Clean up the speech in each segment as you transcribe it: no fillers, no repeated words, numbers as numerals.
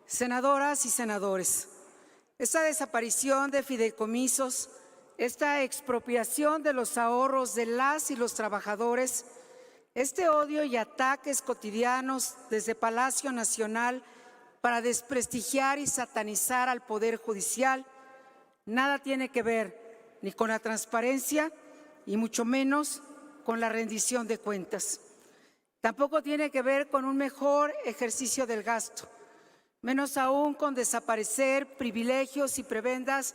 Senadoras y senadores, esta desaparición de fideicomisos, esta expropiación de los ahorros de las y los trabajadores, este odio y ataques cotidianos desde Palacio Nacional para desprestigiar y satanizar al Poder Judicial, nada tiene que ver ni con la transparencia y mucho menos con la rendición de cuentas. Tampoco tiene que ver con un mejor ejercicio del gasto, menos aún con desaparecer privilegios y prebendas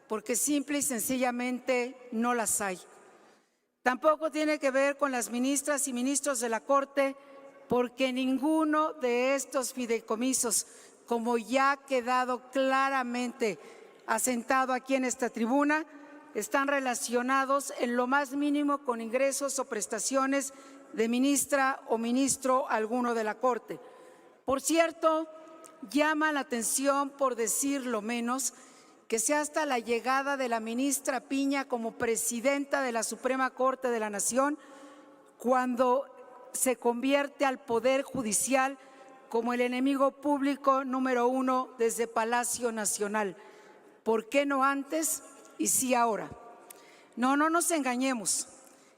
porque simple y sencillamente no las hay. Tampoco tiene que ver con las ministras y ministros de la Corte porque ninguno de estos fideicomisos, como ya ha quedado claramente asentado aquí en esta tribuna, están relacionados en lo más mínimo con ingresos o prestaciones de ministra o ministro alguno de la Corte. Por cierto, llama la atención, por decirlo menos, que sea hasta la llegada de la ministra Piña como presidenta de la Suprema Corte de la Nación, cuando se convierte al Poder Judicial como el enemigo público número uno desde Palacio Nacional. ¿Por qué no antes y sí ahora? No nos engañemos.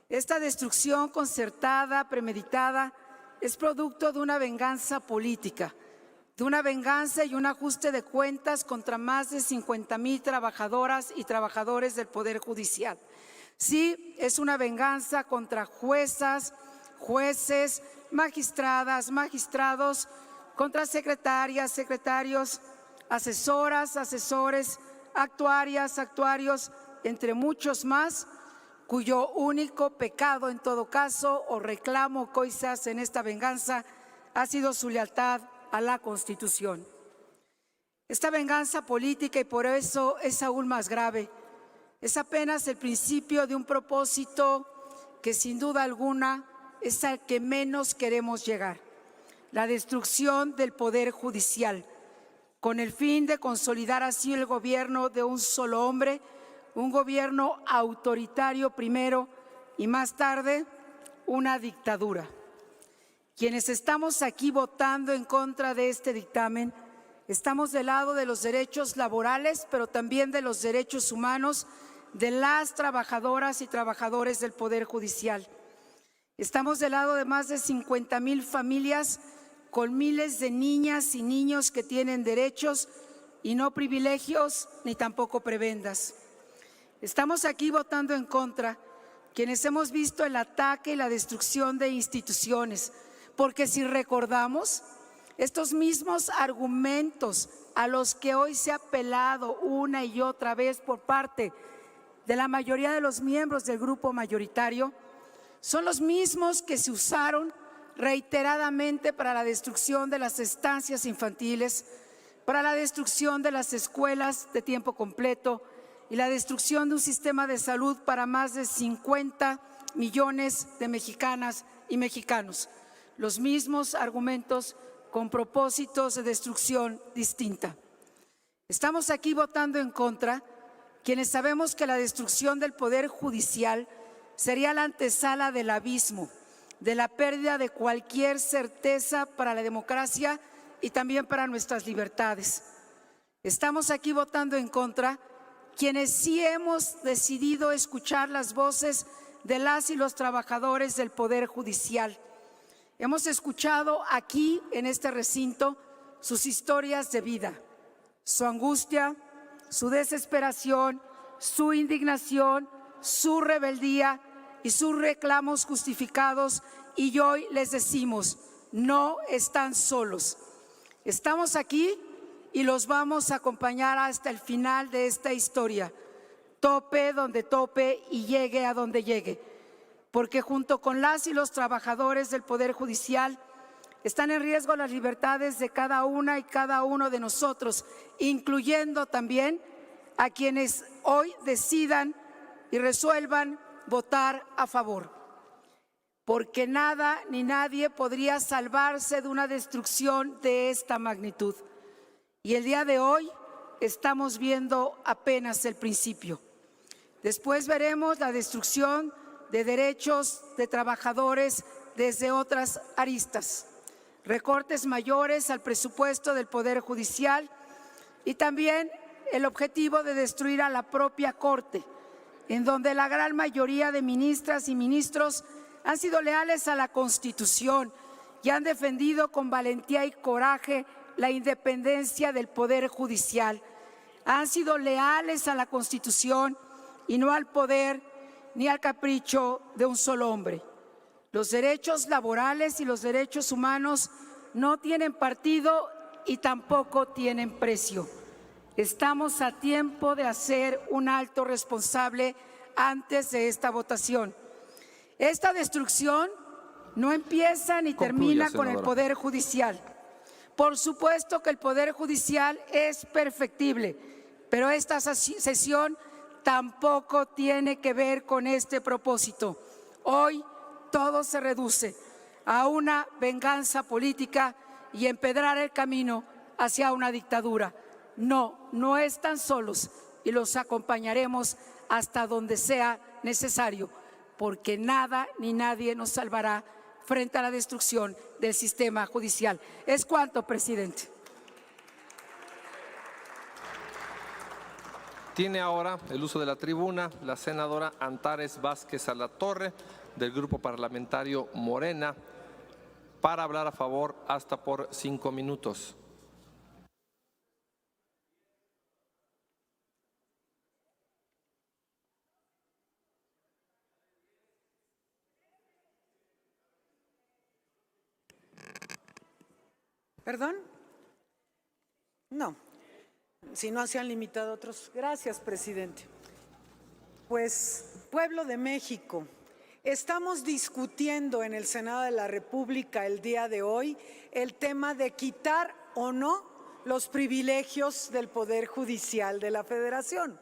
Esta destrucción concertada, premeditada, es producto de una venganza política, de una venganza y un ajuste de cuentas contra más de 50,000 trabajadoras y trabajadores del Poder Judicial. Sí, es una venganza contra juezas, jueces, magistradas, magistrados, contra secretarias, secretarios, asesoras, asesores, actuarias, actuarios, entre muchos más, cuyo único pecado en todo caso o reclamo que hoy se hace en esta venganza ha sido su lealtad a la Constitución. Esta venganza política, y por eso es aún más grave, es apenas el principio de un propósito que sin duda alguna es al que menos queremos llegar: la destrucción del Poder Judicial, con el fin de consolidar así el gobierno de un solo hombre, un gobierno autoritario primero y más tarde una dictadura. Quienes estamos aquí votando en contra de este dictamen, estamos del lado de los derechos laborales, pero también de los derechos humanos de las trabajadoras y trabajadores del Poder Judicial. Estamos del lado de más de 50,000 familias con miles de niñas y niños que tienen derechos y no privilegios ni tampoco prebendas. Estamos aquí votando en contra quienes hemos visto el ataque y la destrucción de instituciones, porque si recordamos, estos mismos argumentos a los que hoy se ha apelado una y otra vez por parte de la mayoría de los miembros del grupo mayoritario son los mismos que se usaron reiteradamente para la destrucción de las estancias infantiles, para la destrucción de las escuelas de tiempo completo y la destrucción de un sistema de salud para más de 50 millones de mexicanas y mexicanos. Los mismos argumentos con propósitos de destrucción distinta. Estamos aquí votando en contra quienes sabemos que la destrucción del Poder Judicial sería la antesala del abismo, de la pérdida de cualquier certeza para la democracia y también para nuestras libertades. Estamos aquí votando en contra quienes sí hemos decidido escuchar las voces de las y los trabajadores del Poder Judicial. Hemos escuchado aquí en este recinto sus historias de vida, su angustia, su desesperación, su indignación, su rebeldía y sus reclamos justificados, y hoy les decimos: no están solos. Estamos aquí y los vamos a acompañar hasta el final de esta historia, tope donde tope y llegue a donde llegue, porque junto con las y los trabajadores del Poder Judicial están en riesgo las libertades de cada una y cada uno de nosotros, incluyendo también a quienes hoy decidan y resuelvan votar a favor, porque nada ni nadie podría salvarse de una destrucción de esta magnitud. Y el día de hoy estamos viendo apenas el principio. Después veremos la destrucción de derechos de trabajadores desde otras aristas. recortes mayores al presupuesto del Poder Judicial y también el objetivo de destruir a la propia Corte, en donde la gran mayoría de ministras y ministros han sido leales a la Constitución y han defendido con valentía y coraje la independencia del Poder Judicial. Han sido leales a la Constitución y no al poder ni al capricho de un solo hombre. Los derechos laborales y los derechos humanos no tienen partido y tampoco tienen precio. Estamos a tiempo de hacer un alto responsable antes de esta votación. Esta destrucción no empieza ni termina con el Poder Judicial. Por supuesto que el Poder Judicial es perfectible, pero esta sesión tampoco tiene que ver con este propósito. Hoy todo se reduce a una venganza política y empedrar el camino hacia una dictadura. No están solos y los acompañaremos hasta donde sea necesario, porque nada ni nadie nos salvará frente a la destrucción del sistema judicial. Es cuanto, presidente. Tiene ahora el uso de la tribuna la senadora Antares Vázquez Alatorre, del Grupo Parlamentario Morena, para hablar a favor hasta por 5 minutos. ¿Perdón? No, si no se han limitado otros. Gracias, presidente. Pues, pueblo de México, estamos discutiendo en el Senado de la República el día de hoy el tema de quitar o no los privilegios del Poder Judicial de la Federación.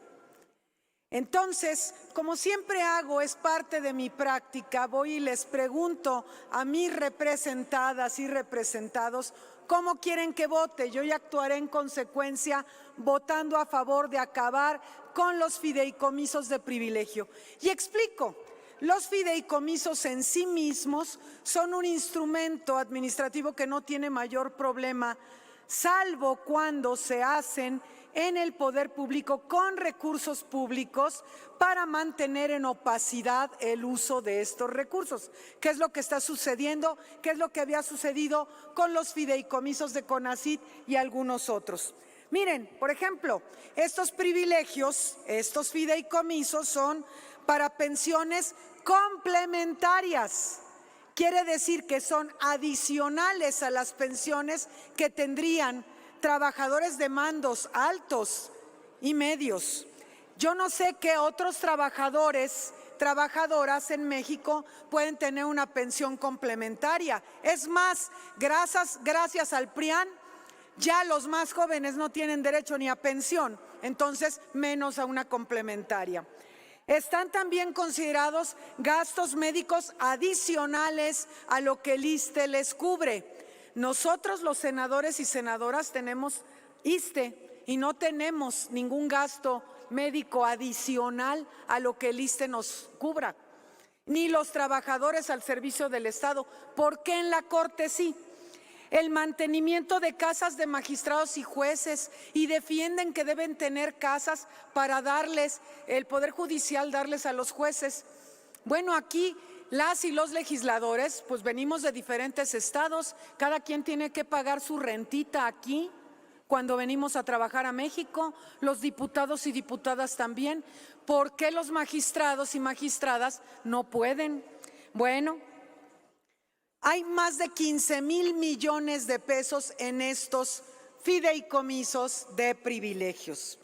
Entonces, como siempre hago, es parte de mi práctica, voy y les pregunto a mis representadas y representados cómo quieren que vote. Yo ya actuaré en consecuencia votando a favor de acabar con los fideicomisos de privilegio. Y explico, los fideicomisos en sí mismos son un instrumento administrativo que no tiene mayor problema, salvo cuando se hacen en el poder público con recursos públicos para mantener en opacidad el uso de estos recursos. ¿Qué es lo que está sucediendo? ¿Qué es lo que había sucedido con los fideicomisos de CONACYT y algunos otros? Miren, por ejemplo, estos privilegios, estos fideicomisos son para pensiones complementarias. Quiere decir que son adicionales a las pensiones que tendrían trabajadores de mandos altos y medios. Yo no sé qué otros trabajadoras en México pueden tener una pensión complementaria. Es más, gracias al PRIAN, ya los más jóvenes no tienen derecho ni a pensión, entonces menos a una complementaria. Están también considerados gastos médicos adicionales a lo que el ISSSTE les cubre. Nosotros los senadores y senadoras tenemos ISSSTE y no tenemos ningún gasto médico adicional a lo que el ISSSTE nos cubra, ni los trabajadores al servicio del Estado. ¿Por qué en la Corte sí? El mantenimiento de casas de magistrados y jueces, y defienden que deben tener casas para darles, el Poder Judicial darles a los jueces. Bueno, aquí las y los legisladores, pues venimos de diferentes estados, cada quien tiene que pagar su rentita aquí cuando venimos a trabajar a México, los diputados y diputadas también. ¿Por qué los magistrados y magistradas no pueden? Bueno, hay más de 15,000 millones de pesos en estos fideicomisos de privilegios.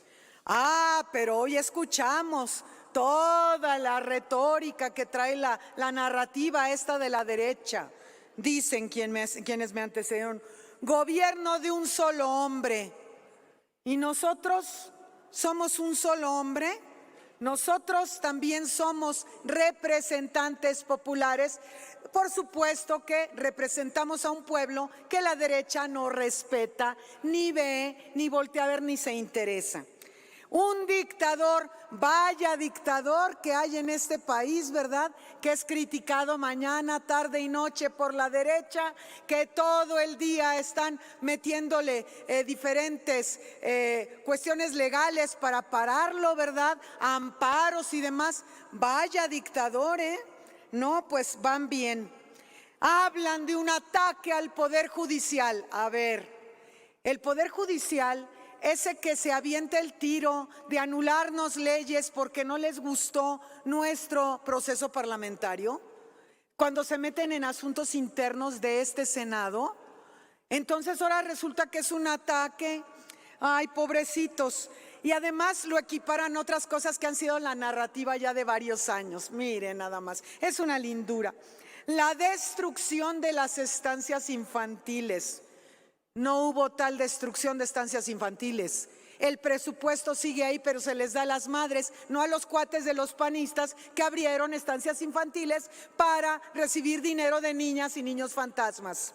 Pero hoy escuchamos toda la retórica que trae la narrativa esta de la derecha. Dicen quienes me antecedieron, gobierno de un solo hombre. ¿Y nosotros somos un solo hombre? Nosotros también somos representantes populares. Por supuesto que representamos a un pueblo que la derecha no respeta, ni ve, ni voltea a ver, ni se interesa. Un dictador, vaya dictador que hay en este país, ¿verdad? Que es criticado mañana, tarde y noche por la derecha, que todo el día están metiéndole diferentes cuestiones legales para pararlo, ¿verdad? Amparos y demás. Vaya dictador, ¿eh? No, pues van bien. Hablan de un ataque al Poder Judicial. A ver, el Poder Judicial, ese que se avienta el tiro de anularnos leyes porque no les gustó nuestro proceso parlamentario, cuando se meten en asuntos internos de este Senado, entonces ahora resulta que es un ataque. Ay, pobrecitos. Y además lo equiparan a otras cosas que han sido la narrativa ya de varios años. Miren nada más, es una lindura. La destrucción de las estancias infantiles. No hubo tal destrucción de estancias infantiles. El presupuesto sigue ahí, pero se les da a las madres, no a los cuates de los panistas que abrieron estancias infantiles para recibir dinero de niñas y niños fantasmas.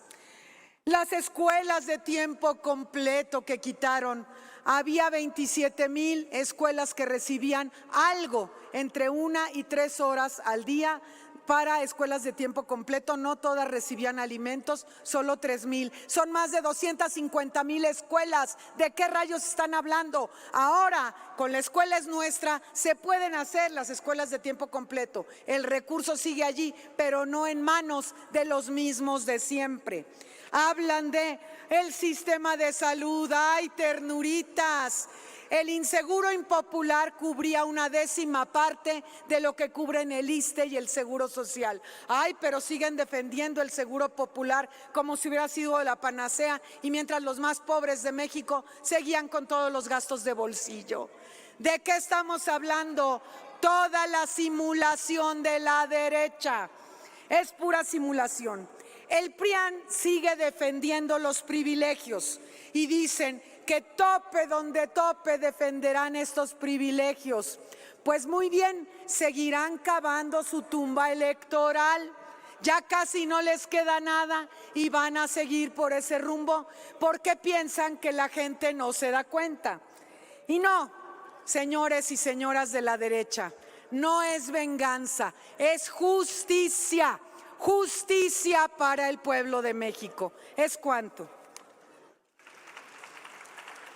Las escuelas de tiempo completo que quitaron. Había 27,000 escuelas que recibían algo entre 1 y 3 horas al día para escuelas de tiempo completo. No todas recibían alimentos, solo 3,000. Son más de 250,000 escuelas. ¿De qué rayos están hablando? Ahora, con la escuela es nuestra, se pueden hacer las escuelas de tiempo completo. El recurso sigue allí, pero no en manos de los mismos de siempre. Hablan de el sistema de salud. ¡Ay, ternuritas! El inseguro impopular cubría 1/10 parte de lo que cubren el ISSSTE y el Seguro Social. Ay, pero siguen defendiendo el Seguro Popular como si hubiera sido la panacea, y mientras los más pobres de México seguían con todos los gastos de bolsillo. ¿De qué estamos hablando? Toda la simulación de la derecha es pura simulación. El PRIAN sigue defendiendo los privilegios y dicen que tope donde tope defenderán estos privilegios. Pues muy bien, seguirán cavando su tumba electoral. Ya casi no les queda nada y van a seguir por ese rumbo porque piensan que la gente no se da cuenta. Y no, señores y señoras de la derecha, no es venganza, es justicia. Justicia para el pueblo de México. ¿Es cuánto?